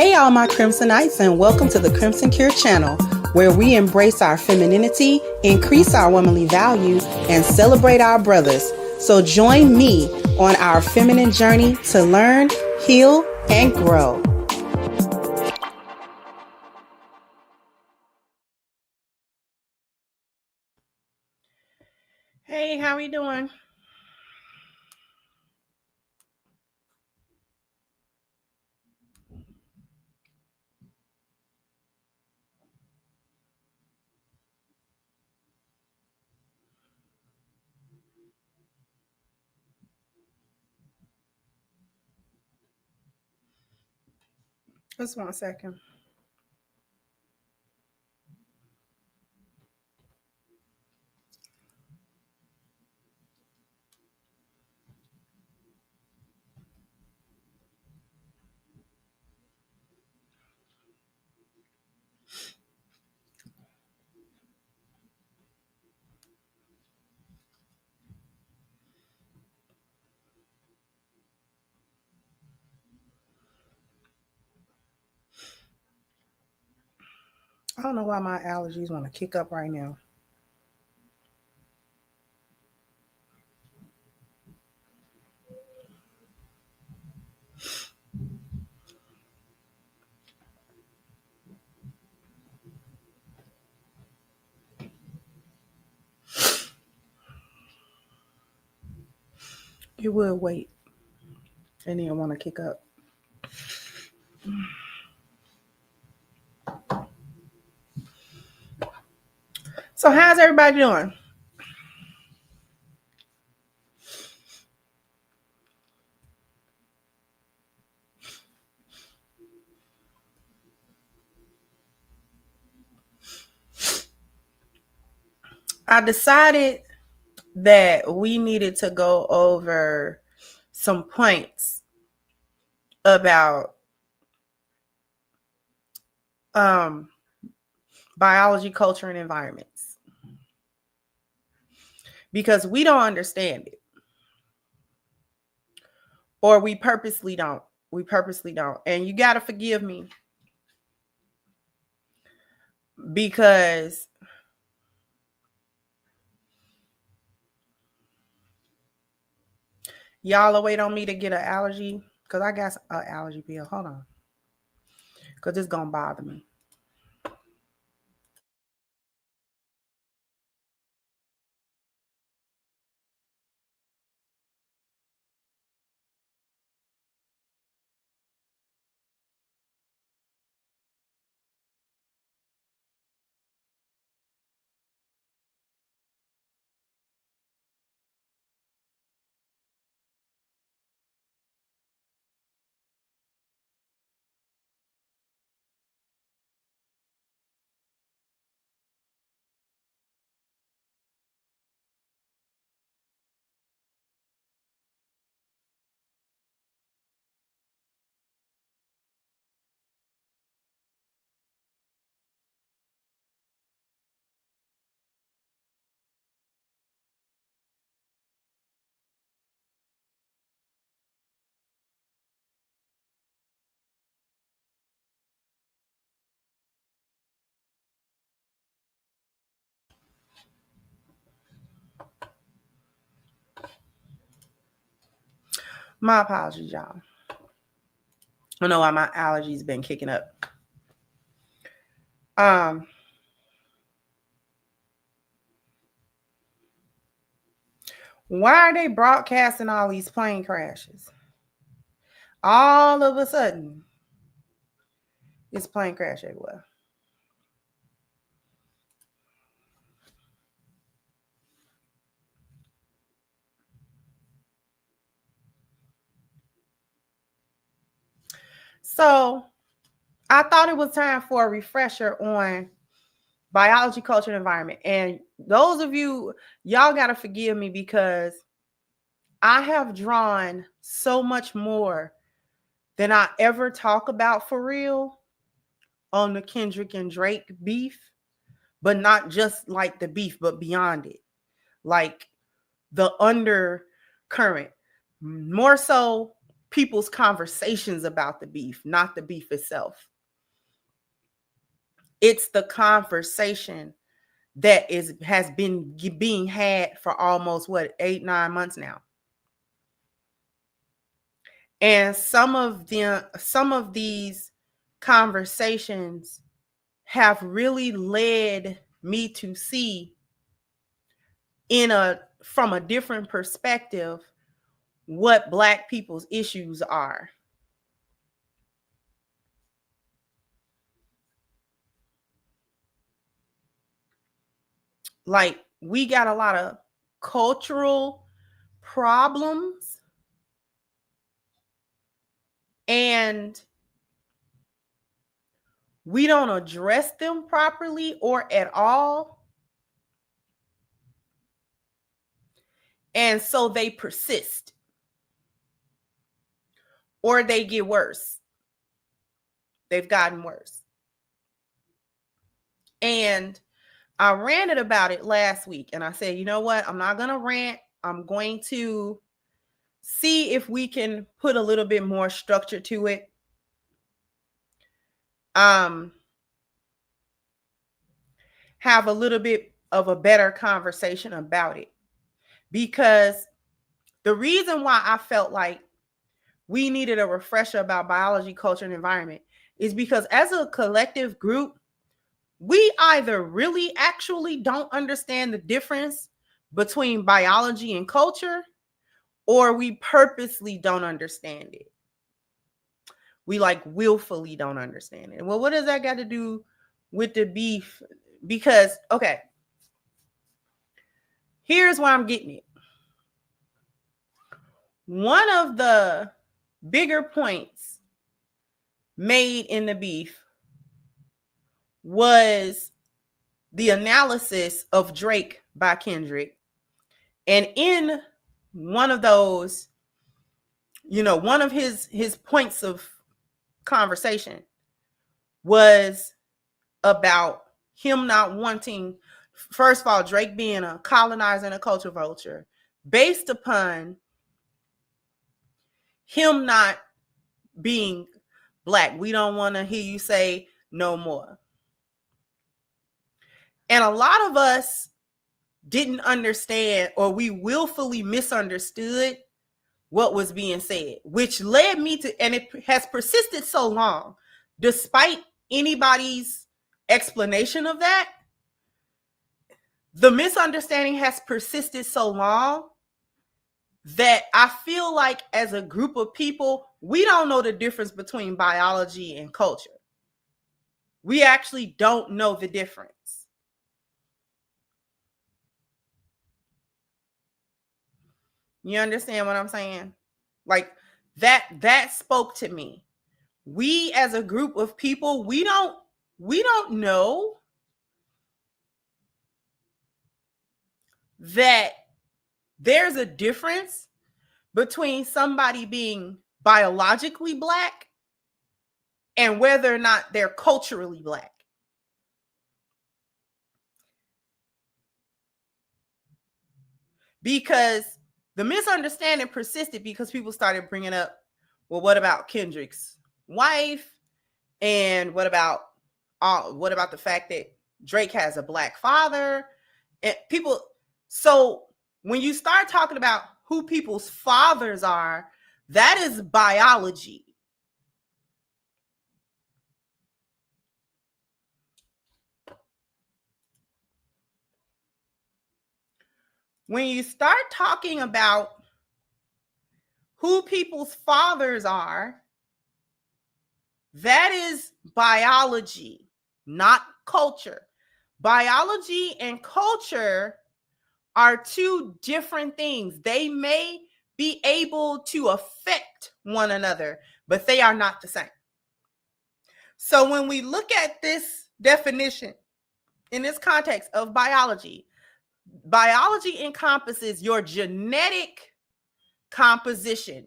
Hey, all my Crimsonites, and welcome to the Crimson Cure channel, where we embrace our femininity, increase our womanly value, and celebrate our brothers. So join me on our feminine journey to learn, heal, and grow. Hey, how we doing? Just 1 second. I don't know why my allergies want to kick up right now. You will wait. And then want to kick up. So how's everybody doing? I decided that we needed to go over some points about biology, culture, and environments, because we don't understand it, or we purposely don't. And you got to forgive me, because y'all will wait on me to get an allergy, because I got an allergy pill. Hold on, because it's going to bother me. My apologies, y'all. I don't know why my allergies been kicking up. Why are they broadcasting all these plane crashes? All of a sudden, it's plane crash everywhere. So I thought it was time for a refresher on biology, culture, and environment. And those of you, y'all got to forgive me, because I have drawn so much more than I ever talk about for real on the Kendrick and Drake beef, but not just like the beef, but beyond it, like the undercurrent. More so people's conversations about the beef, not the beef itself. It's the conversation that has been being had for almost 8-9 months now. And some of these conversations have really led me to see from a different perspective what Black people's issues are. Like, we got a lot of cultural problems, and we don't address them properly or at all. And so they persist, or they get worse. They've gotten worse. And I ranted about it last week, and I said, you know what? I'm not going to rant. I'm going to see if we can put a little bit more structure to it. Have a little bit of a better conversation about it. Because the reason why I felt like we needed a refresher about biology, culture, and environment is because as a collective group, we either really actually don't understand the difference between biology and culture, or we purposely don't understand it. We willfully don't understand it. Well, what does that got to do with the beef? Because, okay, here's where I'm getting it. One of the bigger points made in the beef was the analysis of Drake by Kendrick. And in one of those, one of his points of conversation was about him not wanting, first of all, Drake being a colonizer and a culture vulture, based upon him not being Black. We don't want to hear you say no more. And a lot of us didn't understand, or we willfully misunderstood what was being said, which led me to, and it has persisted so long, despite anybody's explanation of that, the misunderstanding has persisted so long that I feel like as a group of people, we don't know the difference between biology and culture. We actually don't know the difference. You understand what I'm saying? Like, that spoke to me. We as a group of people, we don't know that there's a difference between somebody being biologically Black and whether or not they're culturally Black. Because the misunderstanding persisted because people started bringing up, well, what about Kendrick's wife? And what about the fact that Drake has a Black father? And people, so when you start talking about who people's fathers are, that is biology. When you start talking about who people's fathers are, that is biology, not culture. Biology and culture are two different things. They may be able to affect one another, but they are not the same. So when we look at this definition in this context of biology, biology encompasses your genetic composition,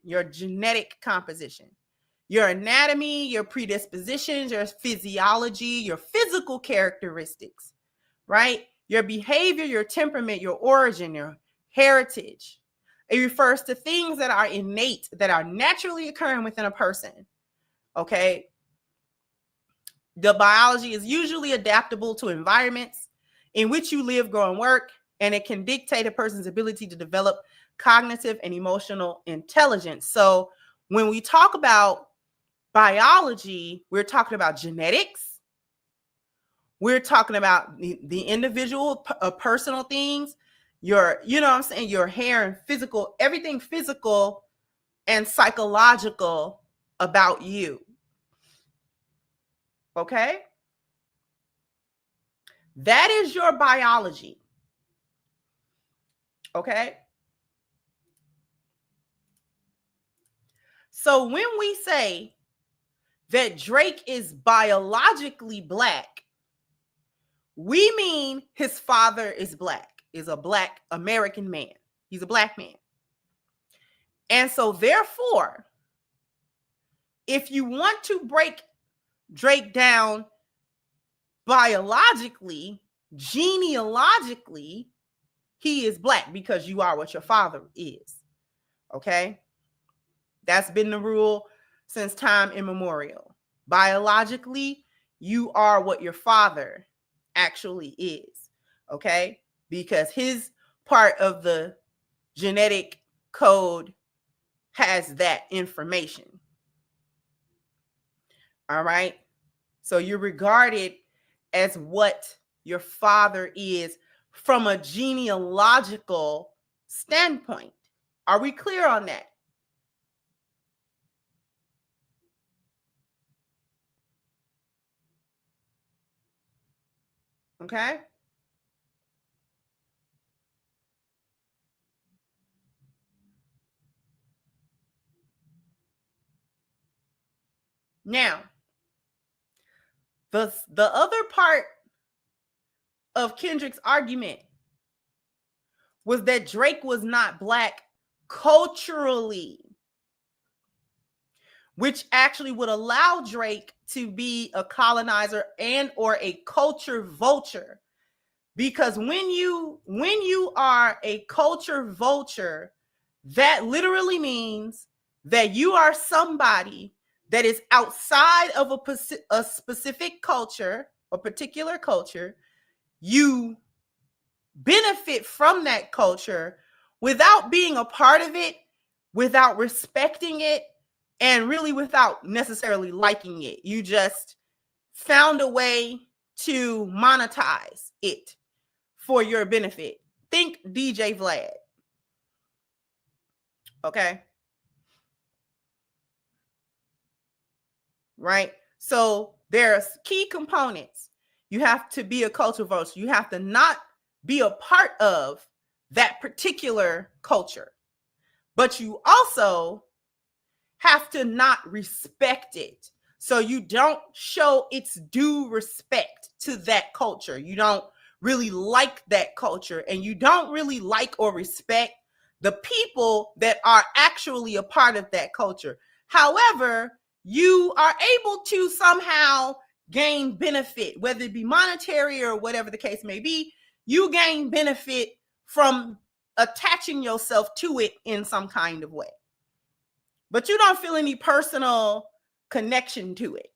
your anatomy, your predispositions, your physiology, your physical characteristics, right? Your behavior, your temperament, your origin, your heritage. It refers to things that are innate, that are naturally occurring within a person. Okay. The biology is usually adaptable to environments in which you live, grow, and work, and it can dictate a person's ability to develop cognitive and emotional intelligence. So when we talk about biology, we're talking about genetics. We're talking about the individual personal things, your, you know what I'm saying, your hair and physical, everything physical and psychological about you. Okay? That is your biology. Okay? So when we say that Drake is biologically Black, we mean his father is Black, is a Black American man. He's a Black man. And so therefore, if you want to break Drake down biologically, genealogically, he is Black because you are what your father is. Okay? That's been the rule since time immemorial. Biologically, you are what your father actually is. Okay? Because his part of the genetic code has that information. All right? So you're regarded as what your father is from a genealogical standpoint. Are we clear on that? Okay? Now, the other part of Kendrick's argument was that Drake was not Black culturally, which actually would allow Drake to be a colonizer and or a culture vulture. Because when you are a culture vulture, that literally means that you are somebody that is outside of a specific culture, a particular culture. You benefit from that culture without being a part of it, without respecting it, and really without necessarily liking it. You just found a way to monetize it for your benefit. Think DJ Vlad. Okay. Right? So there's key components. You have to be a culture vulture. You have to not be a part of that particular culture. But you also have to not respect it. So you don't show its due respect to that culture. You don't really like that culture, and you don't really like or respect the people that are actually a part of that culture. However, you are able to somehow gain benefit, whether it be monetary or whatever the case may be. You gain benefit from attaching yourself to it in some kind of way. But you don't feel any personal connection to it.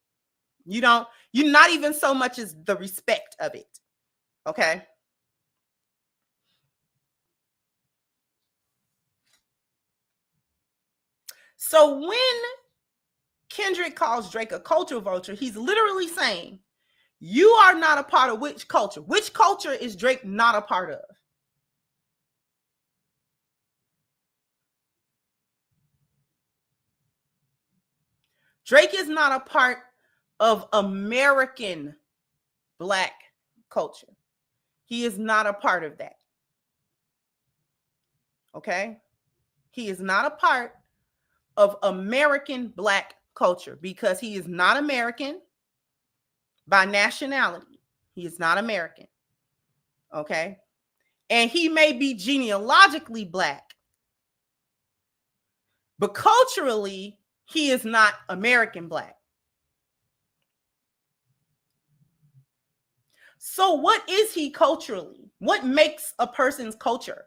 You're not even so much as the respect of it. Okay. So when Kendrick calls Drake a culture vulture, he's literally saying, you are not a part of which culture? Which culture is Drake not a part of? Drake is not a part of American Black culture. He is not a part of that. Okay? He is not a part of American Black culture because he is not American by nationality. He is not American. Okay? And he may be genealogically Black, but culturally, he is not American Black. So what is he culturally? What makes a person's culture?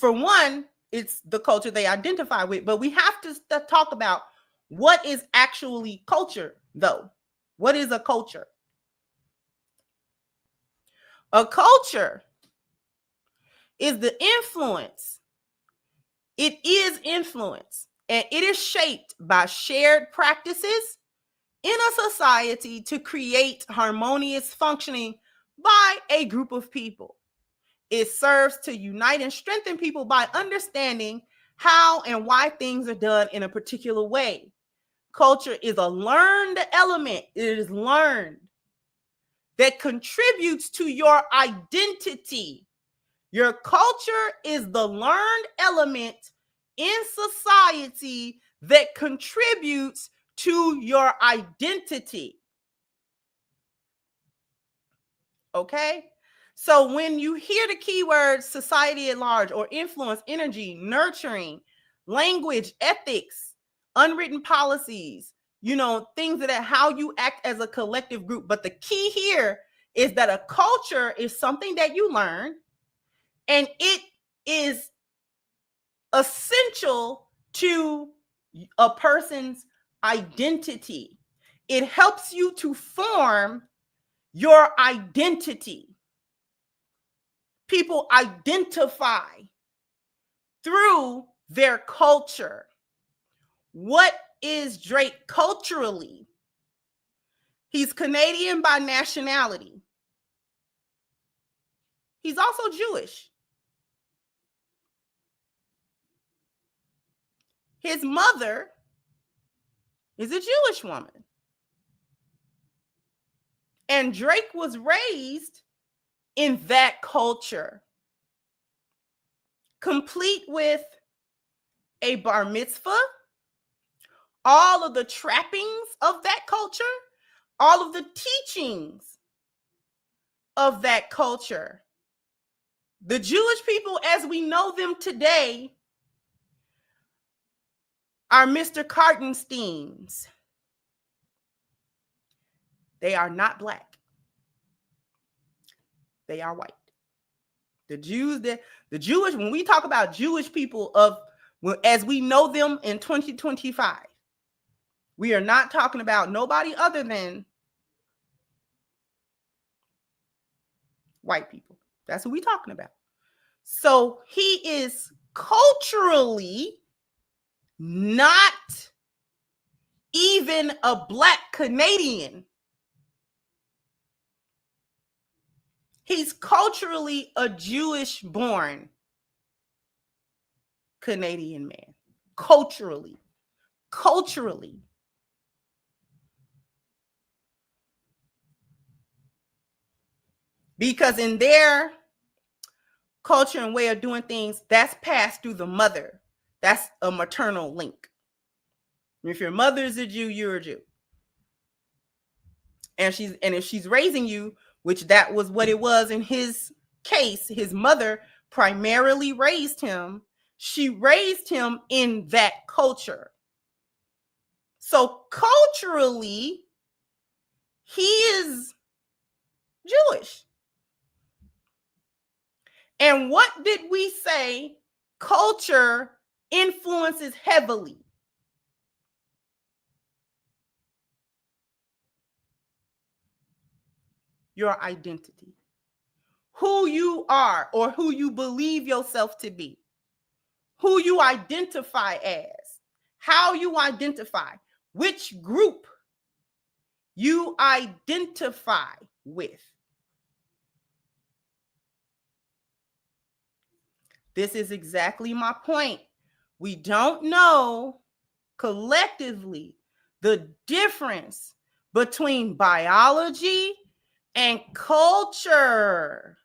For one, it's the culture they identify with, but we have to talk about what is actually culture, though. What is a culture? A culture is the influence. It is influence, and it is shaped by shared practices in a society to create harmonious functioning by a group of people. It serves to unite and strengthen people by understanding how and why things are done in a particular way. Culture is a learned element. It is learned that contributes to your identity. Your culture is the learned element in society that contributes to your identity. Okay? So when you hear the keywords society at large or influence, energy, nurturing, language, ethics, unwritten policies, things that how you act as a collective group. But the key here is that a culture is something that you learn, and it is essential to a person's identity. It helps you to form your identity. People identify through their culture. What is Drake culturally? He's Canadian by nationality. He's also Jewish. His mother is a Jewish woman. And Drake was raised in that culture, complete with a bar mitzvah, all of the trappings of that culture, all of the teachings of that culture. The Jewish people as we know them today are Mr. Kartensteins. They are not Black. They are white. The Jewish, when we talk about Jewish people as we know them in 2025, we are not talking about nobody other than white people. That's who we're talking about. So he is culturally not even a Black Canadian. He's culturally a Jewish-born Canadian man. Culturally. Because in their culture and way of doing things, that's passed through the mother. That's a maternal link. If your mother is a Jew, you're a Jew. And if she's raising you, which that was what it was in his case, his mother primarily raised him. She raised him in that culture. So culturally, he is Jewish. And what did we say culture influences heavily? Your identity. Who you are or who you believe yourself to be. Who you identify as. How you identify. Which group you identify with. This is exactly my point. We don't know collectively the difference between biology and culture.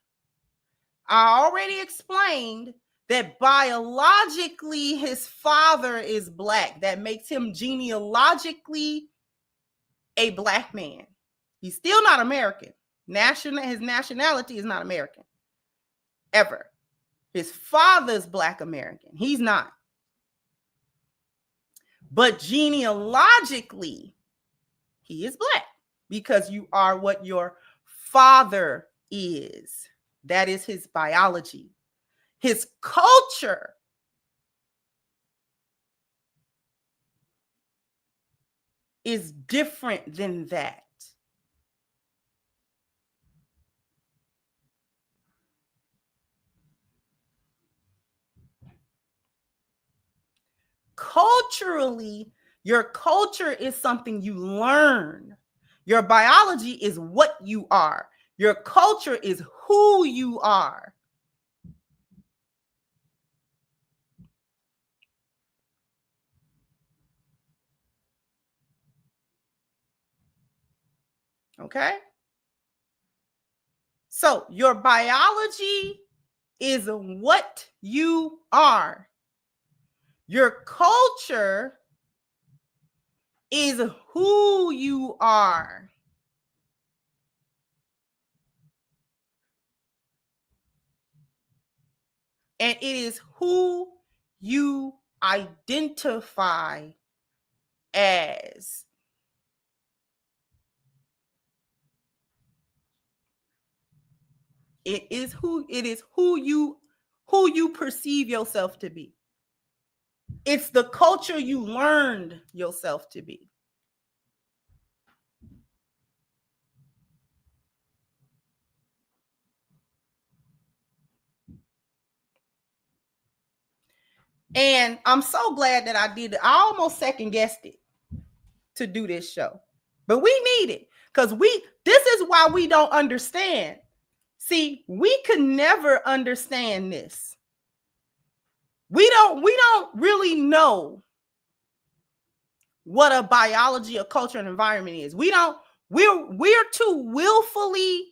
I already explained that biologically his father is Black. That makes him genealogically a Black man. He's still not American. His nationality is not American. Ever. His father's Black American. He's not. But genealogically, he is Black because you are what your father is. That is his biology. His culture is different than that. Culturally, your culture is something you learn. Your biology is what you are. Your culture is who you are. Okay? So your biology is what you are. Your culture is who you are. And it is who you identify as. It is who you perceive yourself to be. It's the culture you learned yourself to be. And I'm so glad that I did it. I almost second guessed it to do this show. But we need it because this is why we don't understand. See, we could never understand this. We don't really know what a biology, a culture, and environment is. We're too willfully,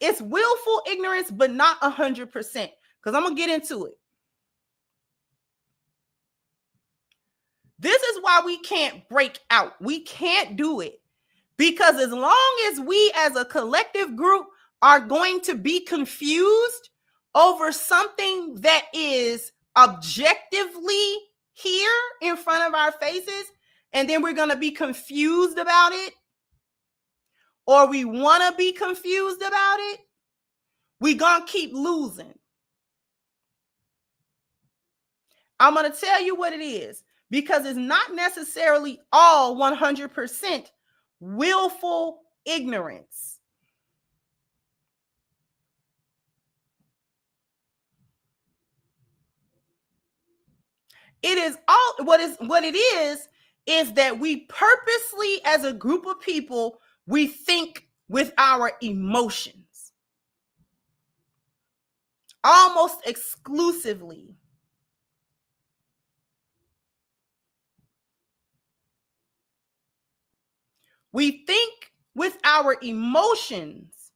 it's willful ignorance, but not 100%. Because I'm gonna get into it. This is why we can't break out. We can't do it. Because as long as we as a collective group are going to be confused over something that is objectively here in front of our faces, and then we're going to be confused about it, or we want to be confused about it, we're going to keep losing. I'm going to tell you what it is, because it's not necessarily all 100% willful ignorance. It is all what it is that we purposely, as a group of people, we think with our emotions almost exclusively. We think with our emotions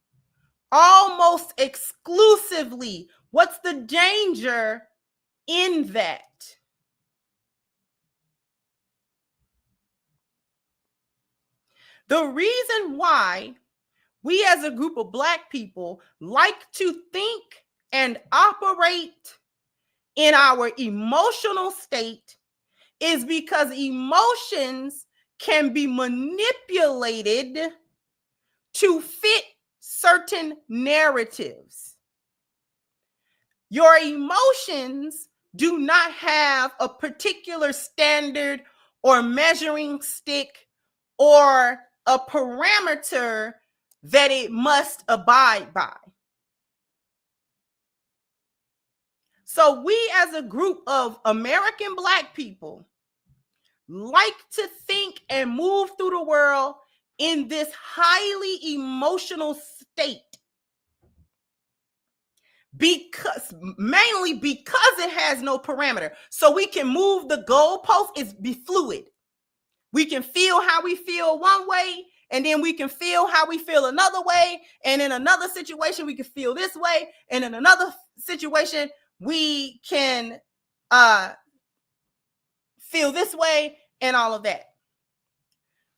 almost exclusively. What's the danger in that? The reason why we as a group of Black people like to think and operate in our emotional state is because emotions can be manipulated to fit certain narratives. Your emotions do not have a particular standard or measuring stick or a parameter that it must abide by. So we as a group of American Black people like to think and move through the world in this highly emotional state, mainly because it has no parameter. So we can move the goalpost, it's be fluid. We can feel how we feel one way, and then we can feel how we feel another way. And in another situation, we can feel this way. And in another situation, we can feel this way and all of that.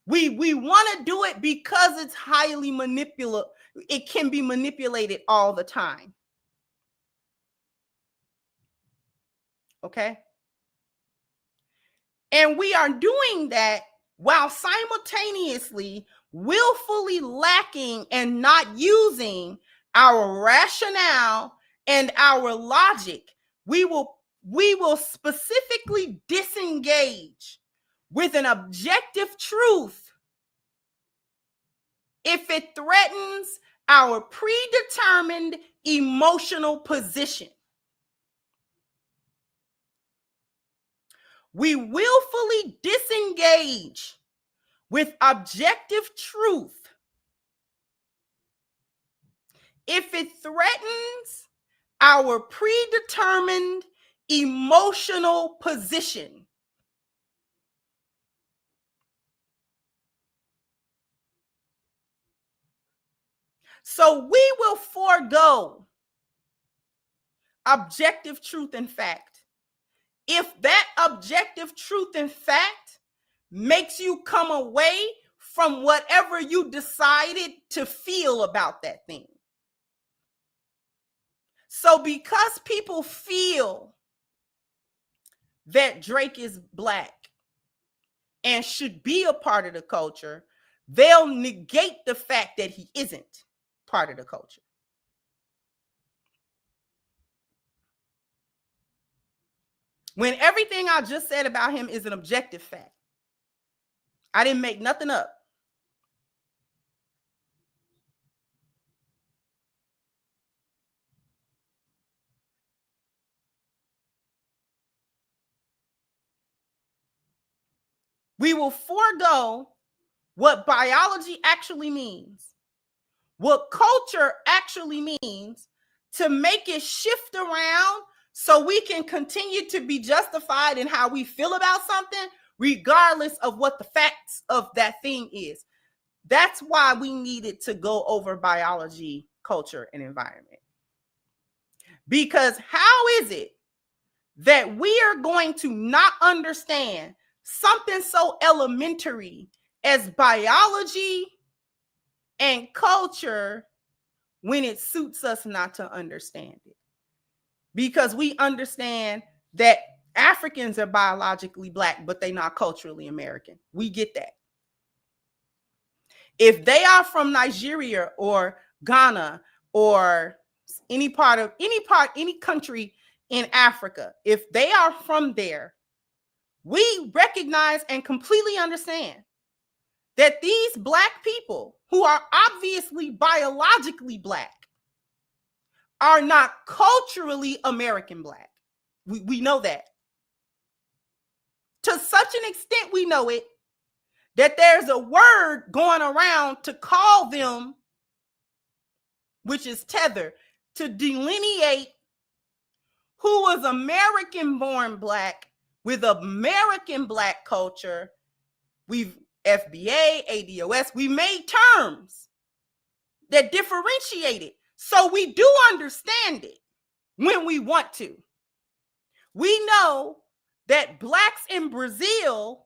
We want to do it because it's highly manipulative. It can be manipulated all the time. Okay? And we are doing that while simultaneously willfully lacking and not using our rationale and our logic, we will specifically disengage with an objective truth if it threatens our predetermined emotional position. We willfully disengage with objective truth if it threatens our predetermined emotional position. So we will forego objective truth and fact if that objective truth and fact makes you come away from whatever you decided to feel about that thing. So because people feel that Drake is Black and should be a part of the culture, they'll negate the fact that he isn't part of the culture. When everything I just said about him is an objective fact. I didn't make nothing up. We will forego what biology actually means, what culture actually means, to make it shift around so we can continue to be justified in how we feel about something, regardless of what the facts of that thing is. That's why we needed to go over biology, culture, and environment. Because how is it that we are going to not understand something so elementary as biology and culture when it suits us not to understand it? Because we understand that Africans are biologically Black, but they're not culturally American. We get that. If they are from Nigeria or Ghana or any country in Africa, if they are from there, we recognize and completely understand that these Black people who are obviously biologically Black are not culturally American Black. We know that. To such an extent we know it, that there's a word going around to call them, which is tether, to delineate who was American-born Black with American Black culture. We've FBA, ADOS, we made terms that differentiate it. So we do understand it when we want to. We know that Blacks in Brazil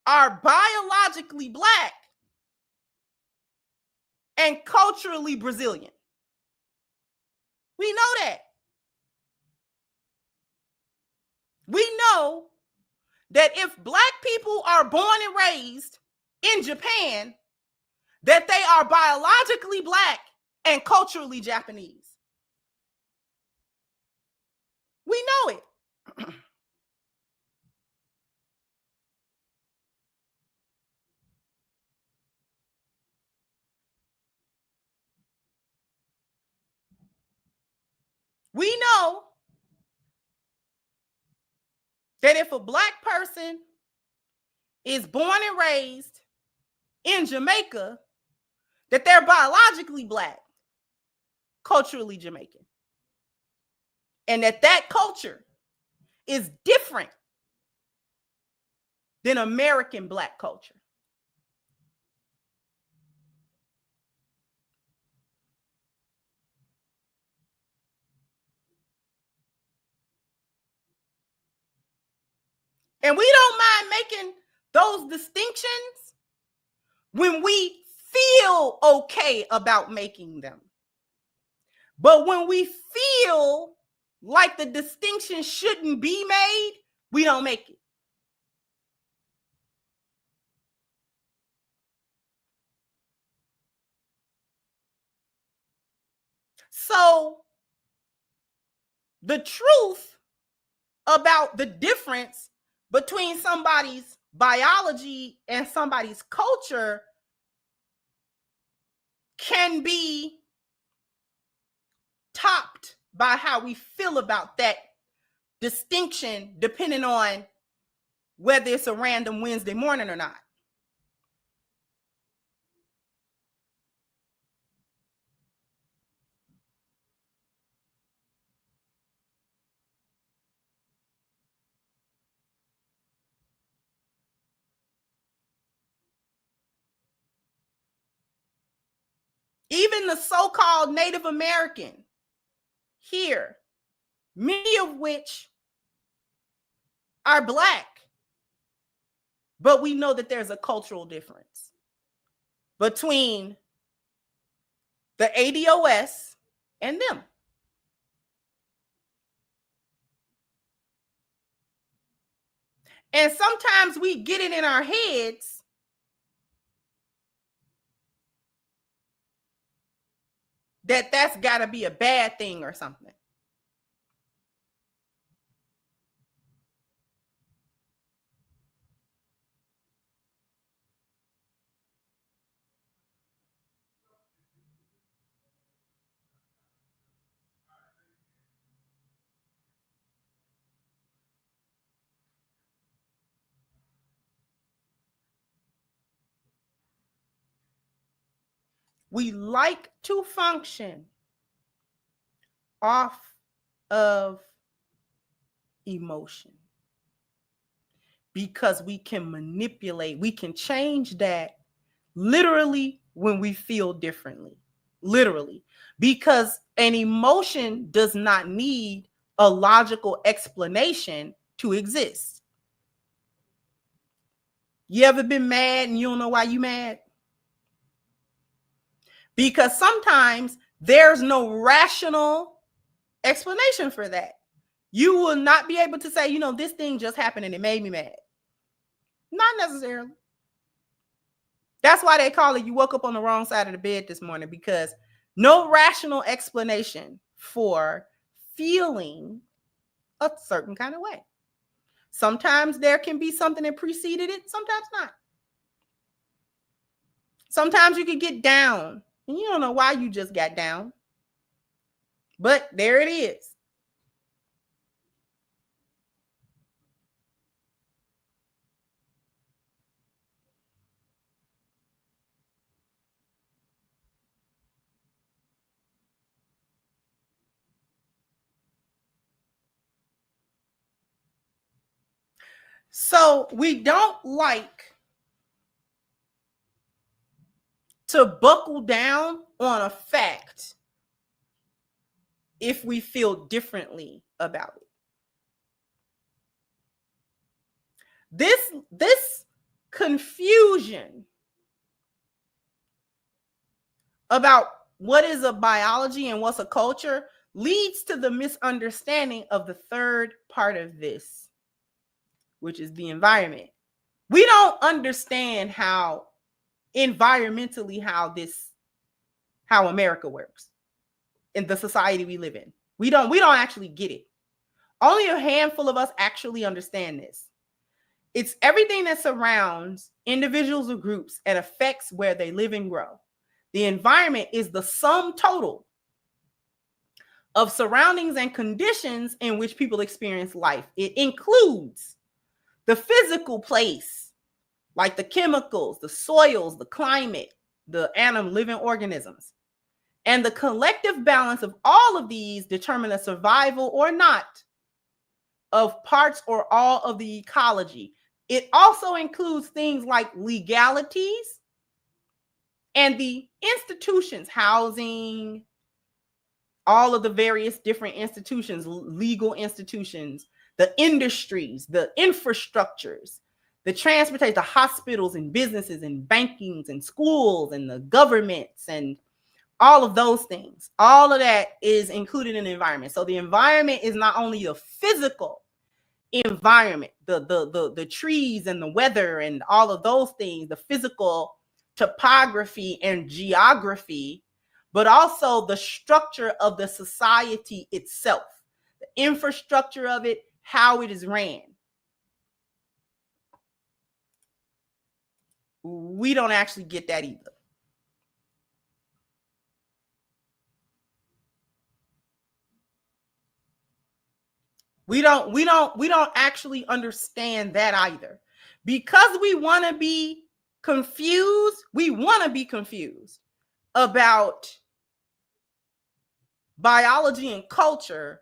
are biologically Black and culturally Brazilian. We know that. We know that if Black people are born and raised in Japan, that they are biologically Black and culturally Japanese. We know it. We know that if a Black person is born and raised in Jamaica, that they're biologically Black, culturally Jamaican. And that culture is different than American Black culture. And we don't mind making those distinctions when we feel okay about making them. But when we feel like the distinction shouldn't be made, we don't make it. So the truth about the difference between somebody's biology and somebody's culture can be topped by how we feel about that distinction, depending on whether it's a random Wednesday morning or not. Even the so-called Native American here, many of which are Black, but we know that there's a cultural difference between the ADOS and them. And sometimes we get it in our heads that that's got to be a bad thing or something. We like to function off of emotion because we can manipulate, we can change that literally when we feel differently. Literally. Because an emotion does not need a logical explanation to exist. You ever been mad and you don't know why you mad? Because sometimes there's no rational explanation for that. You will not be able to say, you know, this thing just happened and it made me mad. Not necessarily. That's why they call it you woke up on the wrong side of the bed this morning, because no rational explanation for feeling a certain kind of way. Sometimes there can be something that preceded it, sometimes not. Sometimes you can get down and you don't know why you just got down, but there it is. So we don't like to buckle down on a fact if we feel differently about it. This confusion about what is a biology and what's a culture leads to the misunderstanding of the third part of this, which is the environment. We don't understand how environmentally how America works in the society we live in. We don't actually get it. Only a handful of us actually understand this. It's everything that surrounds individuals or groups and affects where they live and grow. The environment is the sum total of surroundings and conditions in which people experience life. It includes the physical place, like the chemicals, the soils, the climate, the living organisms. And the collective balance of all of these determine a survival or not of parts or all of the ecology. It also includes things like legalities and the institutions, housing, all of the various different institutions, legal institutions, the industries, the infrastructures, the transportation, the hospitals and businesses and bankings and schools and the governments and all of those things. All of that is included in the environment. So the environment is not only a physical environment, the trees and the weather and all of those things, the physical topography and geography, but also the structure of the society itself, the infrastructure of it, how it is ran. We don't actually get that either. We don't actually understand that either. Because we want to be confused, about biology and culture,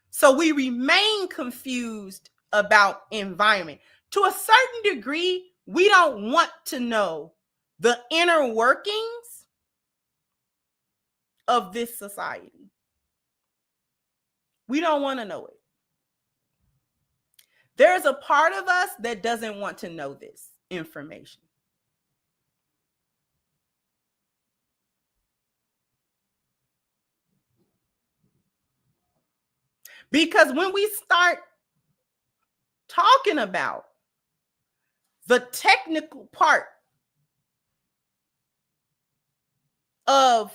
so we remain confused about environment. To a certain degree, we don't want to know the inner workings of this society. We don't want to know it. There's a part of us that doesn't want to know this information. Because when we start talking about the technical part of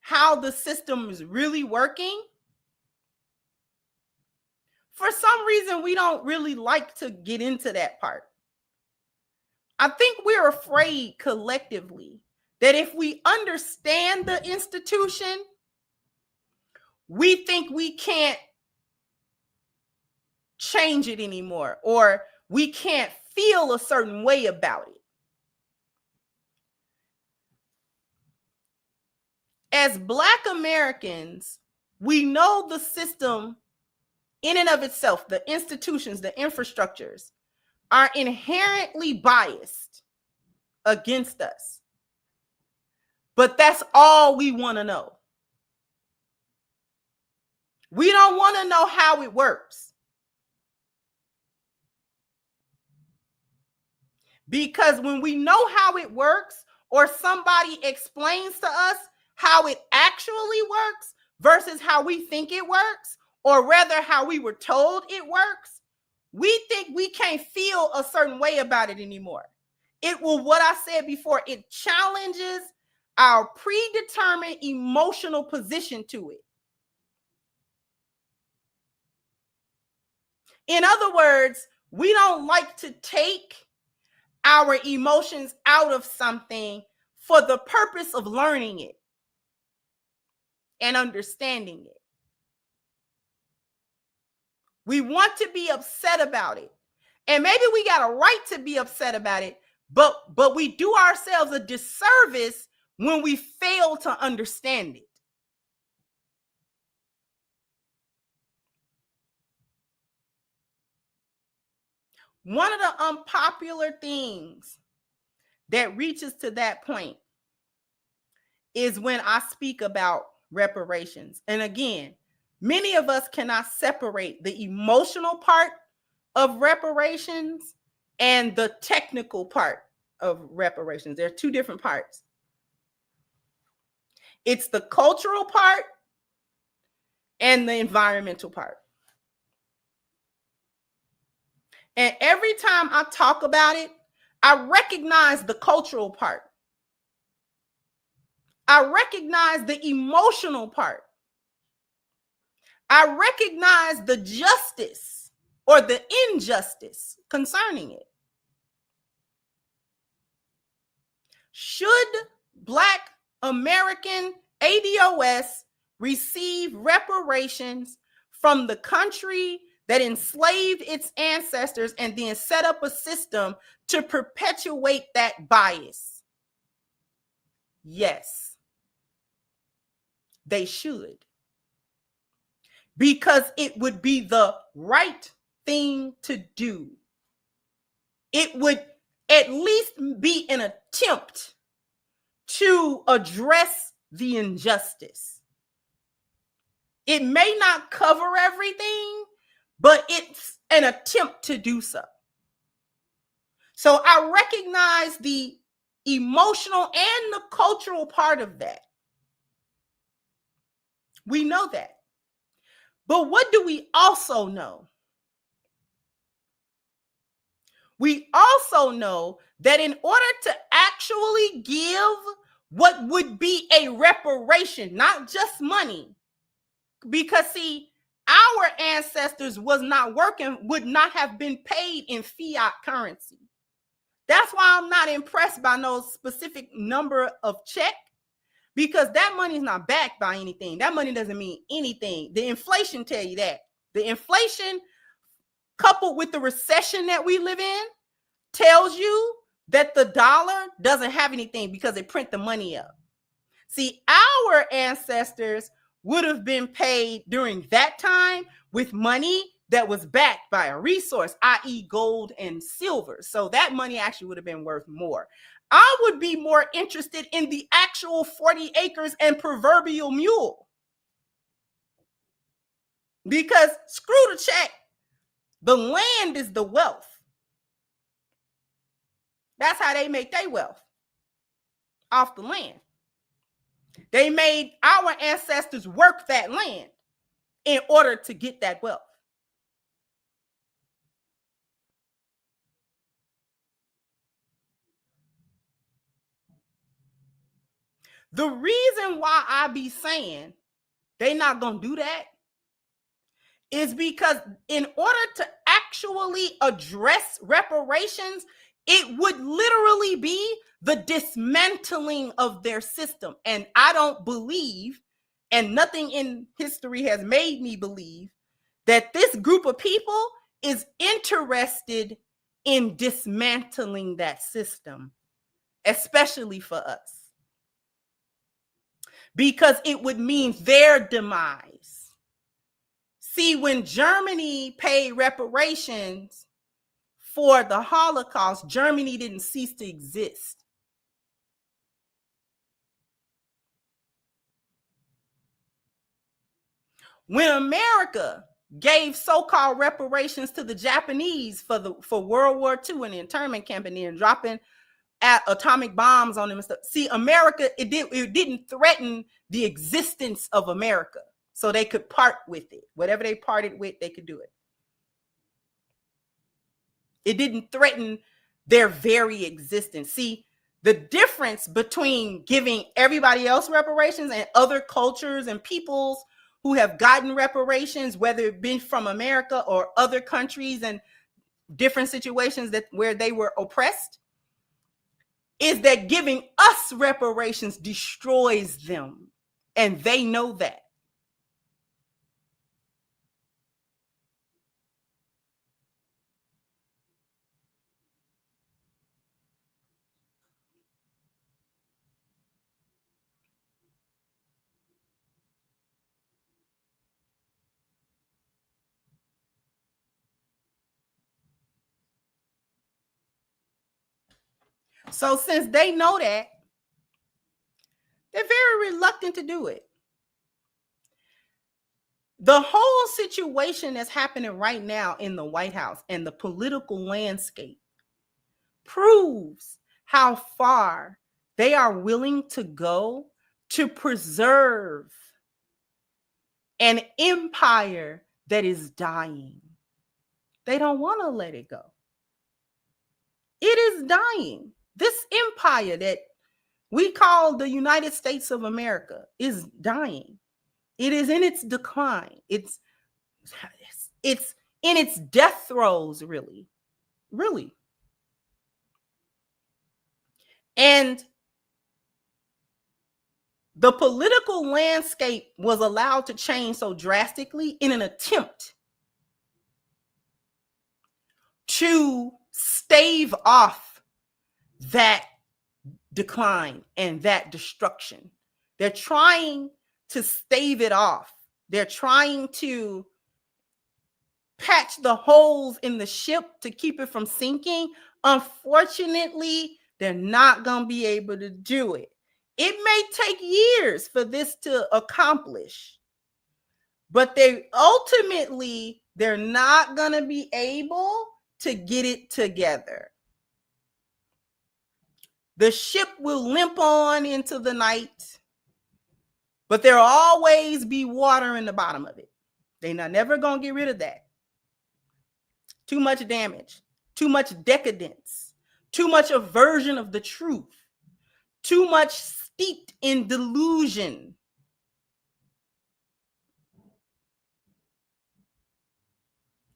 how the system is really working, for some reason, we don't really like to get into that part. I think we're afraid collectively that if we understand the institution, we think we can't change it anymore, or we can't feel a certain way about it. As Black Americans, we know the system in and of itself, the institutions, the infrastructures, are inherently biased against us. But that's all we want to know. We don't want to know how it works. Because when we know how it works, or somebody explains to us how it actually works versus how we think it works, or rather how we were told it works, we think we can't feel a certain way about it anymore. It will, what I said before, it challenges our predetermined emotional position to it. In other words, we don't like to take our emotions out of something for the purpose of learning it and understanding it. We want to be upset about it. And maybe we got a right to be upset about it, but we do ourselves a disservice when we fail to understand it. One of the unpopular things that reaches to that point is when I speak about reparations. And again, many of us cannot separate the emotional part of reparations and the technical part of reparations. There are two different parts. It's the cultural part and the environmental part. And every time I talk about it, I recognize the cultural part. I recognize the emotional part. I recognize the justice or the injustice concerning it. Should Black American ADOS receive reparations from the country that enslaved its ancestors and then set up a system to perpetuate that bias? Yes, they should. Because it would be the right thing to do. It would at least be an attempt to address the injustice. It may not cover everything, but it's an attempt to do so. So I recognize the emotional and the cultural part of that. We know that. But what do we also know? We also know that in order to actually give what would be a reparation, not just money, because see, our ancestors was not working, would not have been paid in fiat currency. That's why I'm not impressed by no specific number of check, because that money is not backed by anything. That money doesn't mean anything. The inflation tell you that. The inflation coupled with the recession that we live in tells you that the dollar doesn't have anything because they print the money up. See, our ancestors would have been paid during that time with money that was backed by a resource, i.e. gold and silver. So that money actually would have been worth more. I would be more interested in the actual 40 acres and proverbial mule. Because screw the check. The land is the wealth. That's how they make their wealth, off the land. They made our ancestors work that land in order to get that wealth. The reason why I be saying they not gonna do that is because in order to actually address reparations, it would literally be the dismantling of their system. And I don't believe, and nothing in history has made me believe, that this group of people is interested in dismantling that system, especially for us, because it would mean their demise. See, when Germany paid reparations for the Holocaust, Germany didn't cease to exist. When America gave so-called reparations to the Japanese for World War II and the internment camp and then dropping atomic bombs on them and stuff. See, America, it didn't threaten the existence of America, so they could part with it. Whatever they parted with, they could do it. It didn't threaten their very existence. See, the difference between giving everybody else reparations and other cultures and peoples who have gotten reparations, whether it been from America or other countries and different situations where they were oppressed, is that giving us reparations destroys them. And they know that. So since they know that, they're very reluctant to do it. The whole situation that's happening right now in the White House and the political landscape proves how far they are willing to go to preserve an empire that is dying. They don't want to let it go. It is dying. This empire that we call the United States of America is dying. It is in its decline. It's in its death throes, really. Really. And the political landscape was allowed to change so drastically in an attempt to stave off that decline and that destruction. They're trying to stave it off. They're trying to patch the holes in the ship to keep it from sinking. Unfortunately, they're not going to be able to do it. It may take years for this to accomplish, but they're not going to be able to get it together. The ship will limp on into the night, but there'll always be water in the bottom of it. They're never going to get rid of that. Too much damage, too much decadence, too much aversion of the truth, too much steeped in delusion.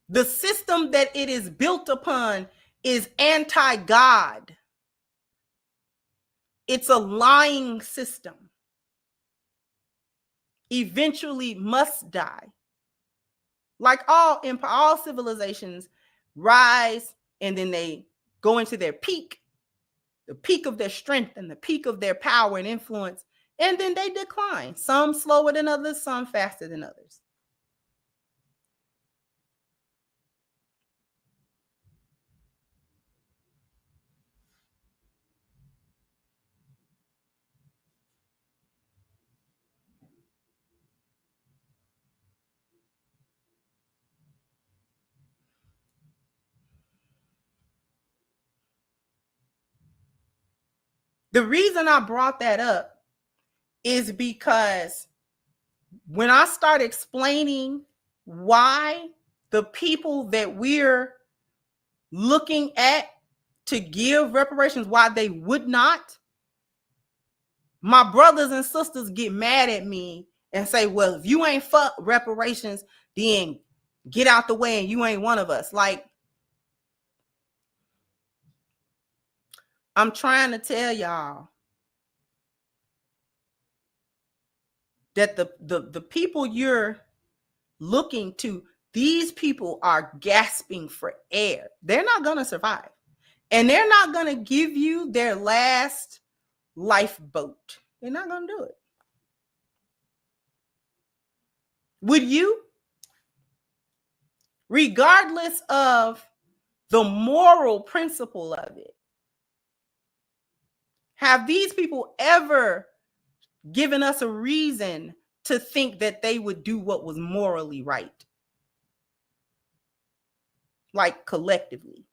The system that it is built upon is anti-God. It's a lying system. Eventually must die. Like all civilizations rise and then they go into their peak, the peak of their strength and the peak of their power and influence, and then they decline. Some slower than others, some faster than others. The reason I brought that up is because when I start explaining why the people that we're looking at to give reparations, why they would not, my brothers and sisters get mad at me and say, well, if you ain't fuck reparations, then get out the way and you ain't one of us. Like, I'm trying to tell y'all that the people you're looking to, these people are gasping for air. They're not going to survive. And they're not going to give you their last lifeboat. They're not going to do it. Would you? Regardless of the moral principle of it, have these people ever given us a reason to think that they would do what was morally right? Like collectively.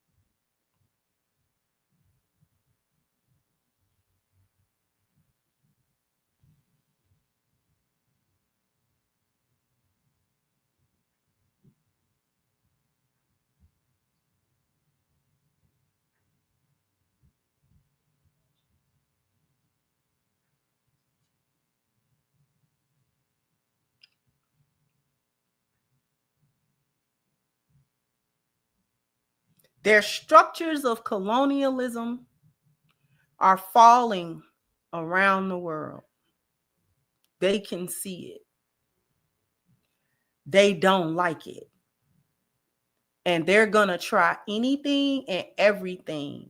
Their structures of colonialism are falling around the world. They can see it. They don't like it. And they're going to try anything and everything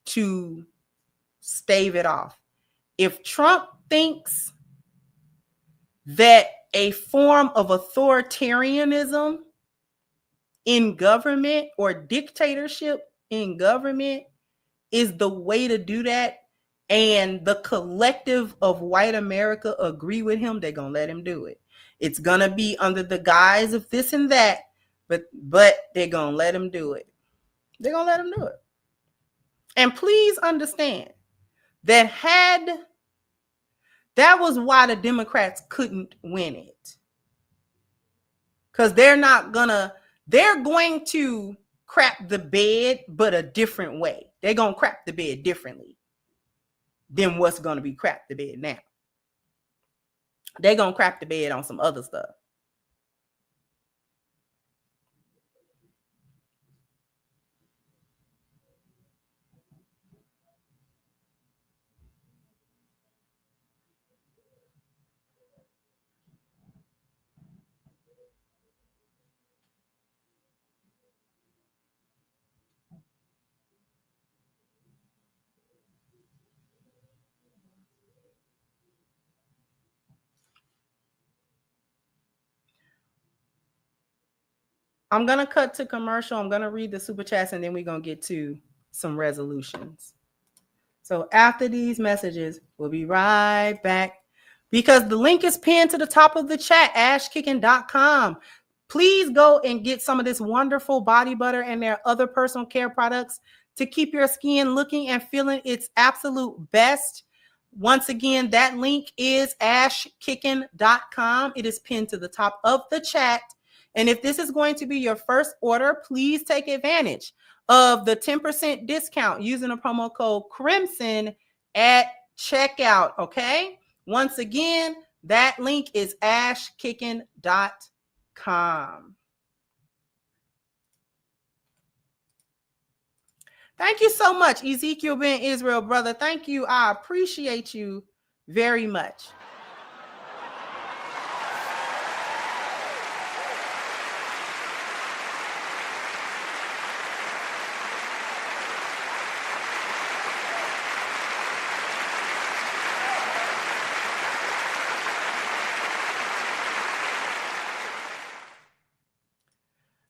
to stave it off. If Trump thinks that a form of authoritarianism in government or dictatorship in government is the way to do that, and the collective of white America agree with him, they're going to let him do it. It's going to be under the guise of this and that, but they're going to let him do it. They're going to let him do it. And please understand that that was why the Democrats couldn't win it. Because they're going to crap the bed, but a different way. They're going to crap the bed differently than what's going to be crap the bed now. They're going to crap the bed on some other stuff. I'm going to cut to commercial. I'm going to read the super chats and then we're going to get to some resolutions. So after these messages, we'll be right back because the link is pinned to the top of the chat, ashkicking.com. Please go and get some of this wonderful body butter and their other personal care products to keep your skin looking and feeling its absolute best. Once again, that link is ashkicking.com. It is pinned to the top of the chat. And if this is going to be your first order, please take advantage of the 10% discount using the promo code Crimson at checkout. Okay. Once again, that link is ashkicking.com. Thank you so much, Ezekiel Ben Israel, brother. Thank you. I appreciate you very much.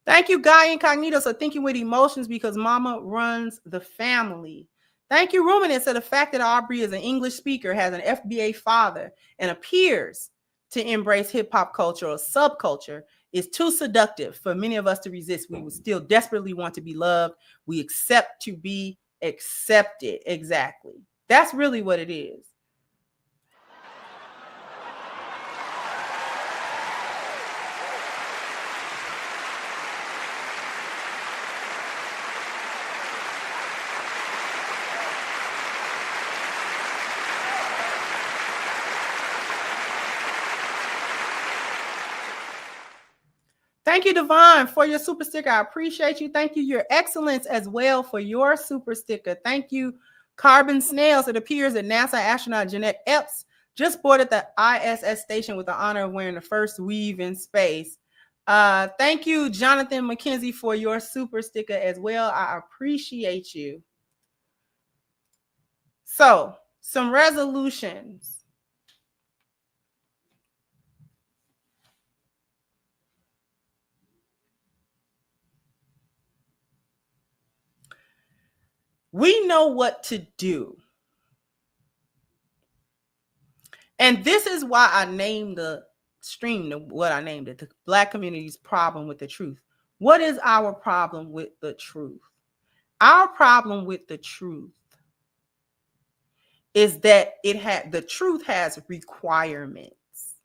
Thank you, Guy Incognito. So thinking with emotions because mama runs the family. Thank you, Ruminant. So the fact that Aubrey is an English speaker, has an FBA father, and appears to embrace hip hop culture or subculture is too seductive for many of us to resist. We would still desperately want to be loved. We accept to be accepted. Exactly. That's really what it is. Thank you, Devon, for your super sticker. I appreciate you. Thank you, Your Excellence, as well, for your super sticker. Thank you, Carbon Snails. It appears that NASA astronaut Jeanette Epps just boarded the ISS station with the honor of wearing the first weave in space. Thank you, Jonathan McKenzie, for your super sticker as well. I appreciate you. So, some resolutions. We know what to do. And this is why I named the stream what I named it, the Black community's problem with the truth. What is our problem with the truth? Our problem with the truth is that the truth has requirements.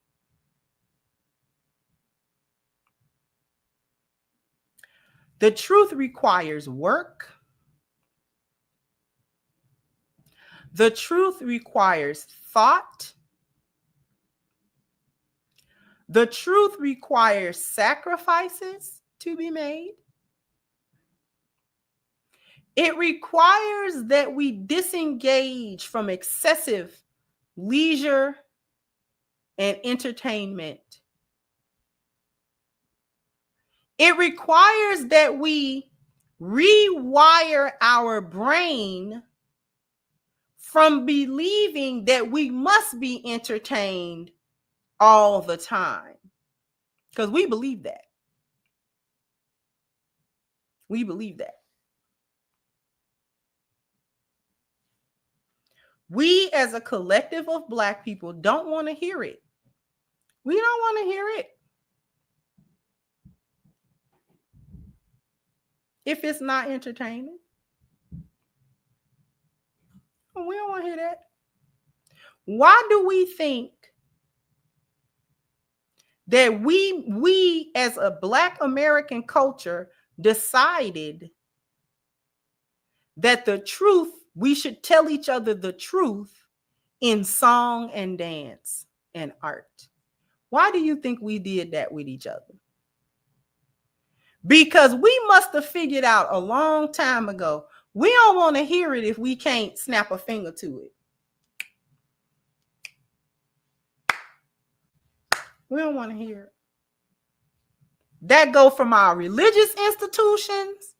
The truth requires work. The truth requires thought. The truth requires sacrifices to be made. It requires that we disengage from excessive leisure and entertainment. It requires that we rewire our brain from believing that we must be entertained all the time. Because we believe that. We believe that. We as a collective of Black people don't want to hear it. We don't want to hear it. If it's not entertaining. We don't want to hear that. Why do we think that we as a Black American culture decided that the truth, we should tell each other the truth in song and dance and art? Why do you think we did that with each other? Because we must have figured out a long time ago, we don't want to hear it if we can't snap a finger to it. We don't want to hear it. That go from our religious institutions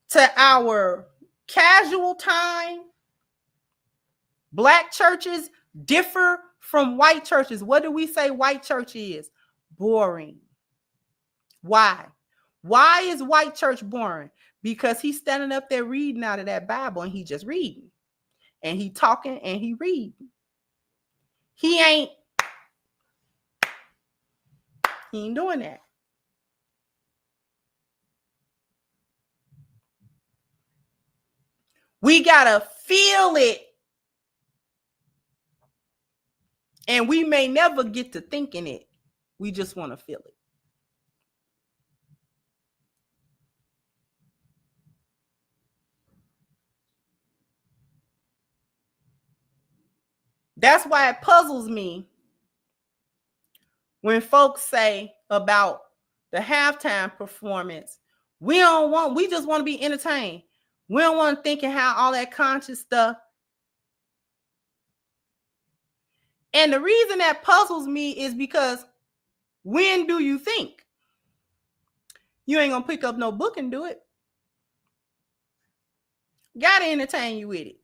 to our casual time. Black churches differ from white churches. What do we say white church is? Boring. Why? Why is white church boring? Because he's standing up there reading out of that Bible and he just reading. And he talking and he reading. He ain't doing that. We gotta feel it. And we may never get to thinking it. We just want to feel it. That's why it puzzles me when folks say about the halftime performance, we just want to be entertained. We don't want to think and how all that conscious stuff. And the reason that puzzles me is because when do you think? You ain't gonna pick up no book and do it. Gotta entertain you with it.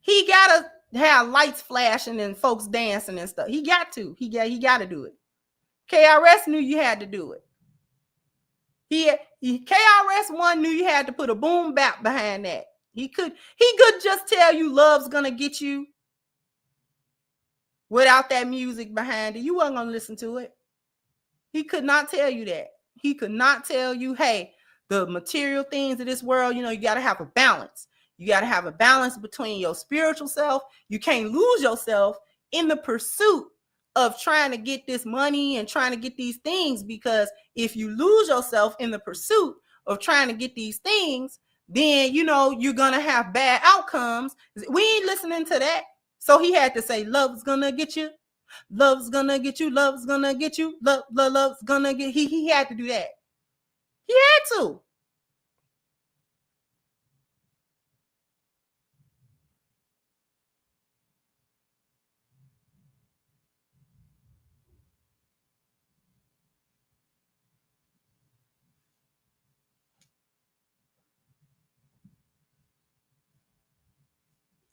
He gotta have lights flashing and folks dancing and stuff. He got to. He got to do it. KRS knew you had to do it. KRS-One knew you had to put a boom bap behind that. He could just tell you love's gonna get you without that music behind it. You wasn't gonna listen to it. He could not tell you that. He could not tell you, hey, the material things of this world, you got to have a balance. You got to have a balance between your spiritual self. You can't lose yourself in the pursuit of trying to get this money and trying to get these things, because if you lose yourself in the pursuit of trying to get these things, then, you're going to have bad outcomes. We ain't listening to that. So he had to say, love's going to get you. Love's gonna get you. Love's gonna get you. Love's gonna get. He had to do that. He had to.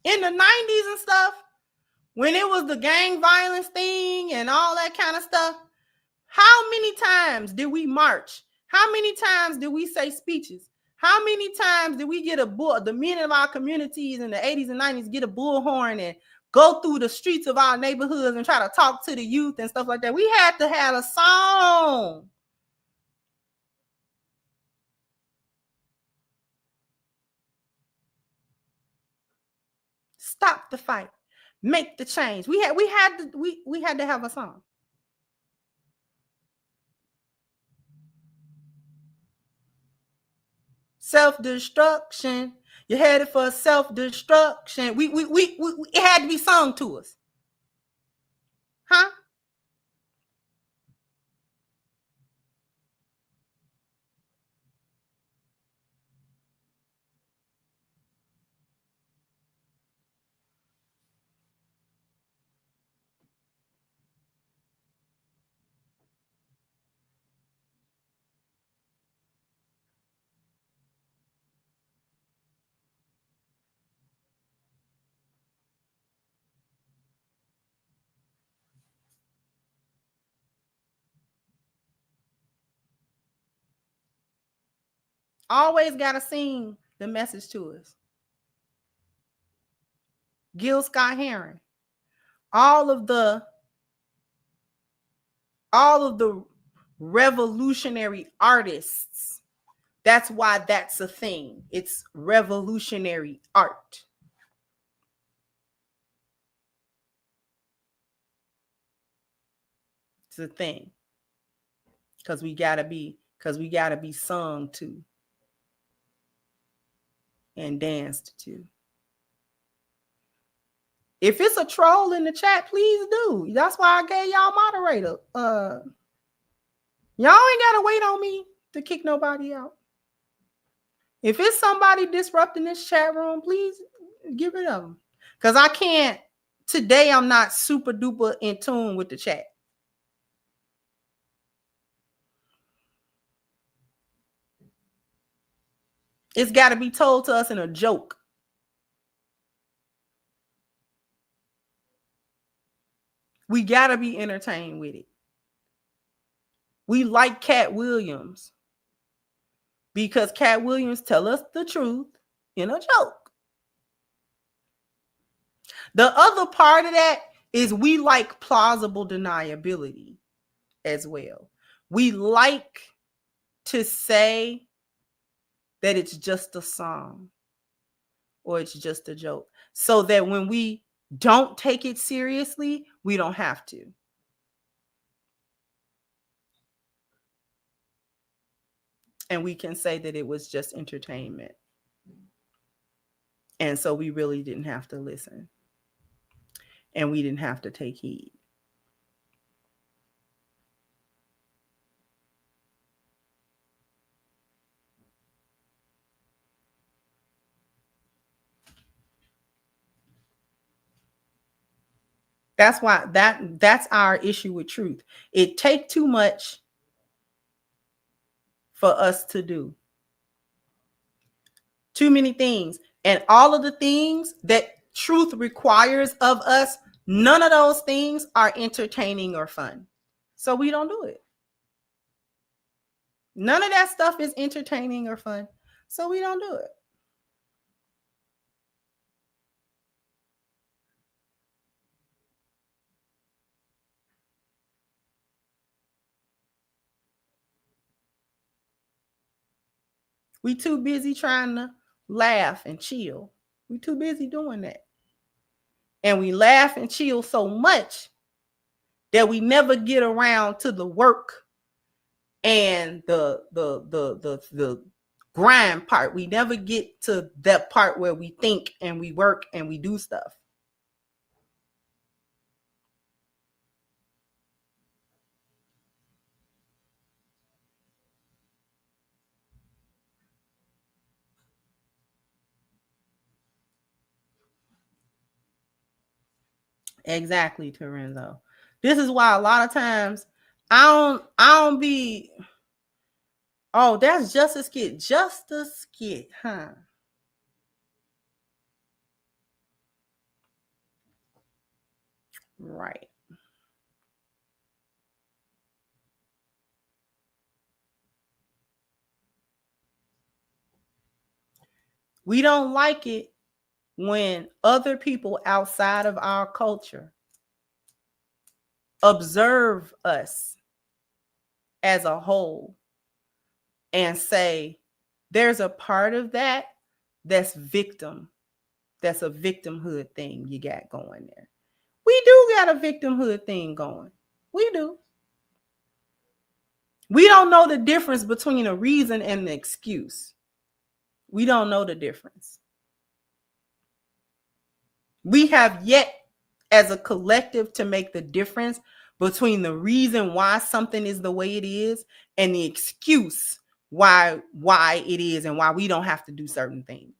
In the 90s and stuff, when it was the gang violence thing and all that kind of stuff, how many times did we march? How many times did we say speeches? How many times did we get the men of our communities in the 80s and 90s get a bullhorn and go through the streets of our neighborhoods and try to talk to the youth and stuff like that? We had to have a song. Stop the fight. Make the change. We had to have a song. Self-destruction. You're headed for self-destruction. It had to be sung to us. Huh? Always got to sing the message to us. Gil Scott-Heron. All of the revolutionary artists. That's why that's a thing. It's revolutionary art. It's a thing. Because we gotta be sung to and danced to. If it's a troll in the chat, please do. That's why I gave y'all moderator. Y'all ain't gotta wait on me to kick nobody out. If it's somebody disrupting this chat room, please get rid of them. Because I can't, today I'm not super duper in tune with the chat. It's got to be told to us in a joke. We got to be entertained with it. We like Cat Williams because Cat Williams tell us the truth in a joke. The other part of that is we like plausible deniability as well. We like to say that it's just a song or it's just a joke, so that when we don't take it seriously, we don't have to. And we can say that it was just entertainment. And so we really didn't have to listen. And we didn't have to take heed. That's why that's our issue with truth. It takes too much for us to do. Too many things. And all of the things that truth requires of us, none of those things are entertaining or fun. So we don't do it. None of that stuff is entertaining or fun. So we don't do it. We too busy trying to laugh and chill. We too busy doing that. And we laugh and chill so much that we never get around to the work and the grind part. We never get to that part where we think and we work and we do stuff. Exactly, Terenzo. This is why a lot of times I don't be, oh, that's just a skit. Just a skit, huh? Right. We don't like it when other people outside of our culture observe us as a whole and say, there's a part of that that's victim. That's a victimhood thing you got going there. We do got a victimhood thing going. We do. We don't know the difference between a reason and the excuse. We don't know the difference. We have yet, as a collective, to make the difference between the reason why something is the way it is and the excuse why it is and why we don't have to do certain things.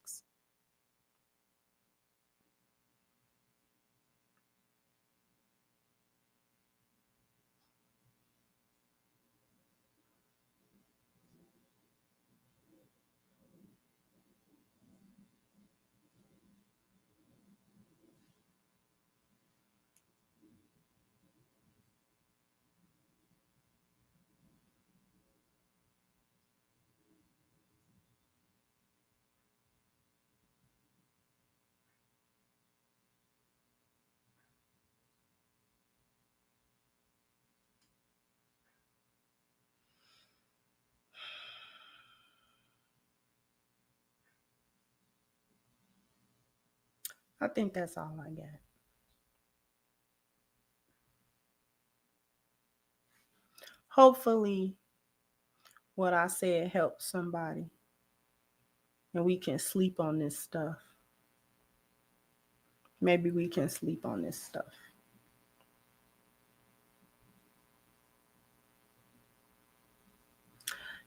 I think that's all I got. Hopefully, what I said helps somebody and we can sleep on this stuff. Maybe we can sleep on this stuff.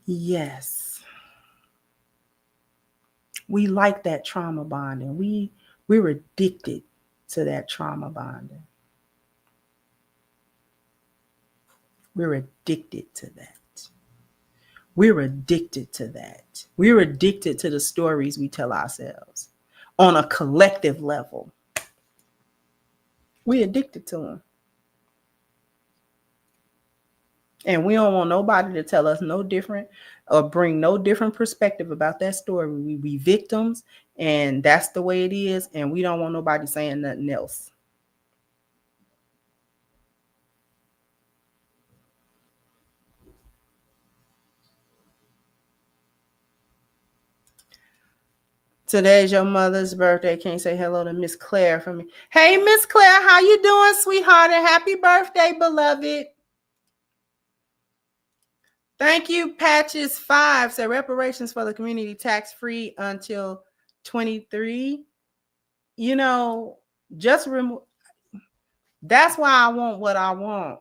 Yes. We like that trauma bonding. We're addicted to that trauma bonding. We're addicted to that. We're addicted to that. We're addicted to the stories we tell ourselves on a collective level. We're addicted to them. And we don't want nobody to tell us no different or bring no different perspective about that story. We be victims, and that's the way it is. And we don't want nobody saying nothing else. Today's your mother's birthday. Can't say hello to Miss Claire for me. Hey, Miss Claire, how you doing, sweetheart? And happy birthday, beloved. Thank you, Patches 5. So reparations for the community tax-free until 23. You know, just remove. That's why I want what I want.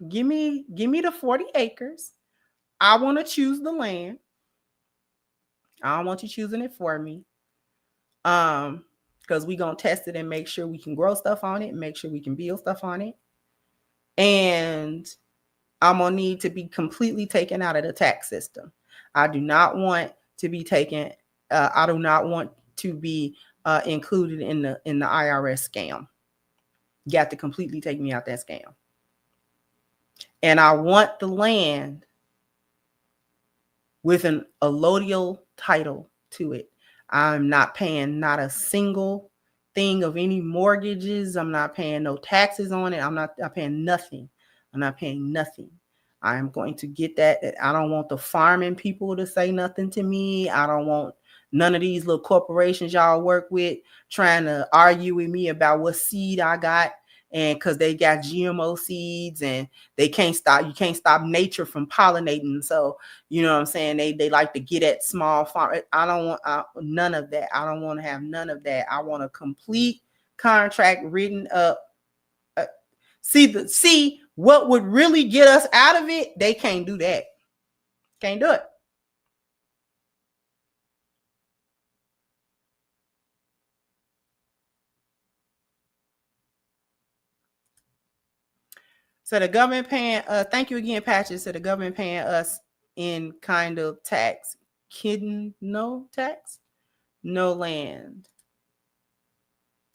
Give me the 40 acres. I want to choose the land. I don't want you choosing it for me. Because because we're going to test it and make sure we can grow stuff on it and make sure we can build stuff on it. And I'm going to need to be completely taken out of the tax system. I do not want to be taken. I do not want to be included in the IRS scam. You got to completely take me out that scam. And I want the land with an allodial title to it. I'm not paying not a single thing of any mortgages. I'm not paying no taxes on it. I'm not paying nothing. I'm not paying nothing. I'm going to get that. I don't want the farming people to say nothing to me. I don't want none of these little corporations y'all work with trying to argue with me about what seed I got. And because they got GMO seeds and you can't stop nature from pollinating. So, you know what I'm saying? They like to get at small farm. I don't want none of that. I don't want to have none of that. I want a complete contract written up. See what would really get us out of it. They can't do that. Can't do it. So the government paying, thank you again, Patches. So the government paying us in kind of tax. Kidding? No tax? No land.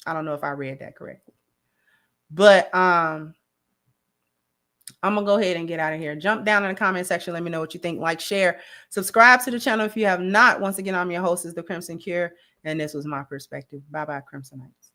I don't know if I read that correctly. But I'm going to go ahead and get out of here. Jump down in the comment section. Let me know what you think. Like, share, subscribe to the channel if you have not. Once again, I'm your host, is the Crimson Cure. And this was my perspective. Bye-bye, Crimsonites.